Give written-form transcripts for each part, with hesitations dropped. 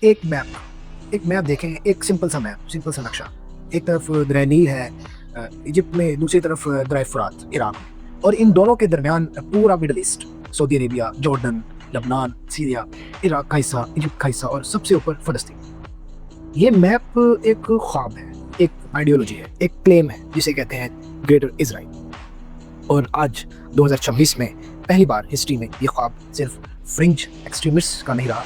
एक मैप देखें, एक सिंपल सा मैप, सिंपल सा नक्शा। एक तरफ दरिया नील है इजिप्ट में, दूसरी तरफ दरिया फुरात इराक में, और इन दोनों के दरमियान पूरा Middle East, Saudi Arabia, Jordan, लबनान, सीरिया, इराक का हिस्सा, इजिप्ट का हिस्सा, और सबसे ऊपर फलस्तीन। ये मैप एक ख्वाब है, एक आइडियोलॉजी है, एक क्लेम है जिसे कहते हैं ग्रेटर इजराइल। और आज 2026 में पहली बार हिस्ट्री में ये ख्वाब सिर्फ फ्रिंज एक्सट्रीमिस्ट का नहीं रहा।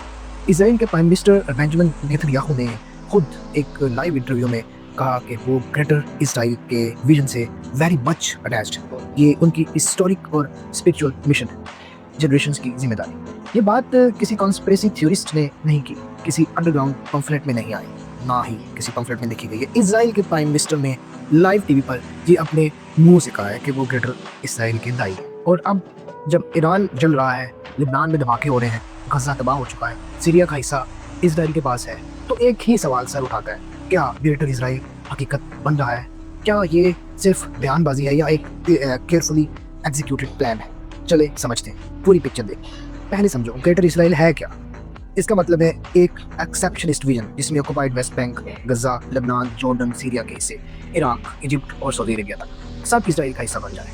इसराइल के प्राइम मिनिस्टर बेंजामिन नेतन्याहू ने खुद एक लाइव इंटरव्यू में कहा कि वो ग्रेटर इसराइल के विजन से वेरी मच अटैच्ड है। ये उनकी हिस्टोरिक और स्पिरिचुअल मिशन है, जनरेशंस की जिम्मेदारी। ये बात किसी कॉन्स्पिरेसी थ्योरिस्ट ने नहीं की, किसी अंडरग्राउंड पम्फलेट में नहीं आई, ना ही किसी पम्फलेट में लिखी गई है। इसराइल के प्राइम मिनिस्टर ने लाइव टीवी पर ये अपने मुंह से कहा है कि वो ग्रेटर इसराइल के दाई है। और अब जब ईरान जल रहा है, लेबनान में धमाके हो रहे हैं, गजा तबाह हो चुका है, सीरिया का हिस्सा इसराइल के पास है, तो एक ही सवाल सर उठाता है, क्या ग्रेटर इसराइल हकीकत बन रहा है? क्या ये सिर्फ बयानबाजी है या एक केयरफुली एग्जीक्यूटेड प्लान है? चले समझते हैं, पूरी पिक्चर देखें। पहले समझो ग्रेटर इसराइल है क्या। इसका मतलब है एक एक्सेप्शनिस्ट विजन जिसमें ऑक्युपाइड वेस्ट बैंक, गजा, लेबनान, जॉर्डन, सीरिया के हिस्से, इराक, इजिप्ट और सऊदी अरेबिया तक सब इसराइल का हिस्सा बन जाए।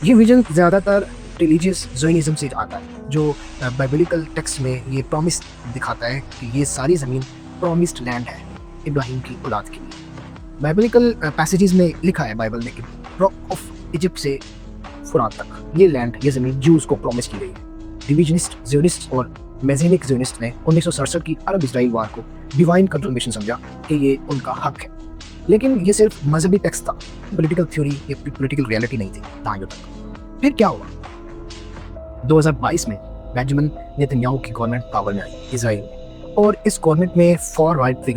ये विजन ज़्यादातर रिलीजियस ज़ोनिज़म से आता है, जो बाइबलिकल टेक्स्ट में ये प्रॉमिस दिखाता है कि ये सारी ज़मीन प्रॉमिस्ड लैंड है इब्राहिम की औलाद के लिए। बाइबलिकल पैसेजेस में लिखा है बाइबल में कि रॉक ऑफ इजिप्ट से फुरात तक ये लैंड, ये ज़मीन ज्यूज़ को प्रॉमिस की गई है। डिविजनिस्ट ज़ियोनिस्ट और मेज़ेनिक ज़ियोनिस्ट ने 1967 की अरब इजराइल वार को डिवाइन कंफर्मेशन समझा कि ये उनका हक है। लेकिन ये सिर्फ मजहबी टेक्स्ट था, पॉलिटिकल थ्योरी या पॉलिटिकल रियलिटी नहीं थी दहाइयों तक। फिर क्या हुआ? 2022 में बेंजामिन नेतन्याहू की गवर्नमेंट पावर में आई इसराइल में, और इस गवर्नमेंट में फॉर राइट फिगर